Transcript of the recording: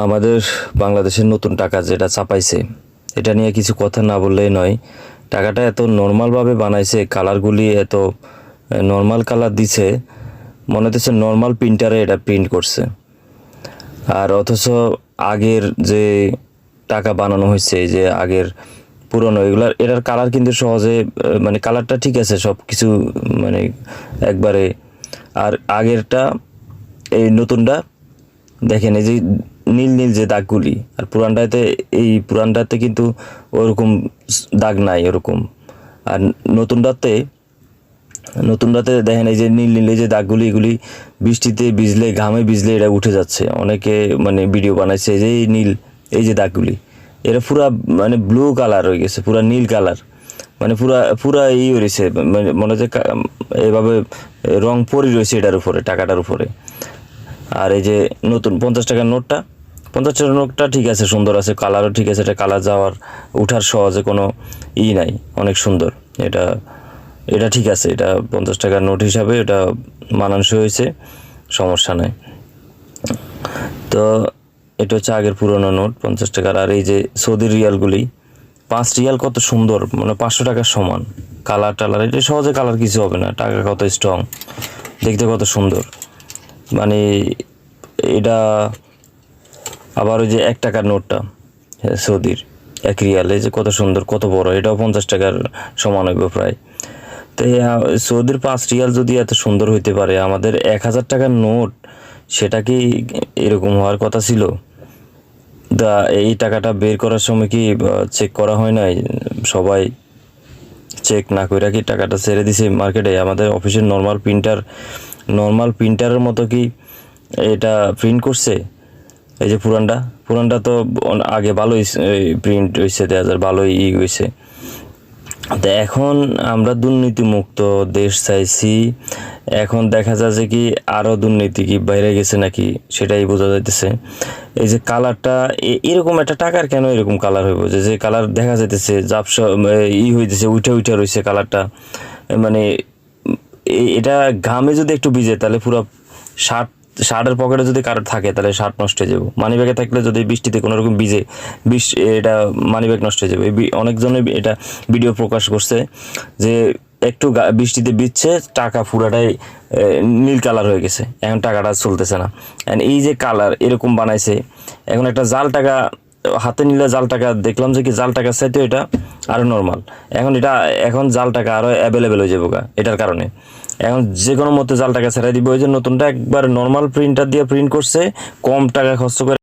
আমাদের বাংলাদেশের নতুন টাকা যেটা ছাপাইছে, এটা নিয়ে কিছু কথা না বললেই নয়। টাকাটা এত নর্মালভাবে বানাইছে, কালারগুলি এত নর্মাল কালার দিছে, মনে হচ্ছে নর্মাল প্রিন্টারে এটা প্রিন্ট করছে। আর অথচ আগের যে টাকা বানানো হয়েছে, যে আগের পুরনো এটার কালার কিন্তু সহজে মানে কালারটা ঠিক আছে সব কিছু, মানে একবারে। আর আগেরটা, এই নতুনটা দেখেন, এই যে নীল নীল যে দাগগুলি, আর পুরানটাতে কিন্তু ওরকম দাগ নাই ওরকম। আর নতুনটাতে নতুনটাতে দেখেন এই যে নীল নীল এই যে দাগগুলি, এগুলি বৃষ্টিতে ভিজলে, ঘামে ভিজলে এটা উঠে যাচ্ছে। অনেকে মানে ভিডিও বানাইছে যে এই নীল এই যে দাগগুলি, এটা পুরা মানে ব্লু কালার হয়ে গেছে, পুরা নীল কালার, মানে পুরা পুরা রয়েছে, মানে মনে হচ্ছে এভাবে রং পরি রয়েছে এটার উপরে, টাকাটার উপরে। আর এই যে নতুন 50 টাকার নোটটা, 50 টাকার নোটটা ঠিক আছে, সুন্দর আছে, কালারও ঠিক আছে, এটা কালার যাওয়ার উঠার সহজে কোনো নাই, অনেক সুন্দর। এটা এটা ঠিক আছে, এটা 50 টাকার নোট হিসাবে এটা মানানসই হয়েছে, সমস্যা নাই। তো এটা হচ্ছে আগের পুরোনো নোট 50 টাকার। আর এই যে সৌদি রিয়ালগুলি, 5 রিয়াল কত সুন্দর, মানে 500 টাকার সমান। কালার টালার এটা সহজে কালার কিছু হবে না, টাকা কত স্ট্রং, দেখতে কত সুন্দর। মানে এটা আবার ওই যে 1 টাকার নোটটা, সৌদির 1 রিয়াল, এই যে কত সুন্দর, কত বড়, এটাও 50 টাকার সমান হইব প্রায়। তো সৌদির 5 রিয়াল যদি এত সুন্দর হইতে পারে, আমাদের 1000 টাকার নোট সেটা কি এরকম হওয়ার কথা ছিল? এই টাকাটা বের করার সময় কি চেক করা হয় নাই? সবাই চেক না কইরা কি টাকাটা ছেড়ে দিছে মার্কেটে? আমাদের অফিসের নর্মাল প্রিন্টারের মতো কি এটা প্রিন্ট করছে? এই যে পুরানটা তো আগে ভালোই প্রিন্ট হয়েছে, দেখা যায় ভালোই হয়েছে। তো এখন আমরা দুর্নীতিমুক্ত দেশ চাইছি, এখন দেখা যাচ্ছে কি আরও দুর্নীতি কি বাইরে গেছে নাকি সেটাই বোঝা যাইতেছে। এই যে কালারটা এরকম একটা টাকার কেন এরকম কালার হইব, যে কালার দেখা যাইতেছে জাপসা হইতেছে, উঠা রয়েছে কালারটা, মানে এটা ঘামে যদি একটু ভিজে তাহলে পুরো শার্টের পকেটে যদি কারোর থাকে তাহলে শার্ট নষ্ট হয়ে যাবে। মানি ব্যাগে থাকলে যদি বৃষ্টিতে কোনো রকম ভিজে, এটা মানি ব্যাগ নষ্ট হয়ে যাবে। অনেকজনে এটা ভিডিও প্রকাশ করছে যে একটু বৃষ্টিতে ভিজছে, টাকা পুরাটাই নীল কালার হয়ে গেছে, এখন টাকাটা চলতেছে না। এই যে কালার এরকম বানাইছে, এখন একটা জাল টাকা হাতে নিলে, জাল টাকা দেখলাম যে কি জাল টাকার চাইতে এটা আরো নর্মাল। এখন জাল টাকা আরো অ্যাভেলেবেল হয়ে যাবো এটার কারণে। এখন যে কোনো মতে জাল টাকা ছেড়ে দিব। ওই যে নতুনটা একবার নর্মাল প্রিন্টার দিয়ে প্রিন্ট করছে, কম টাকা খরচ করে।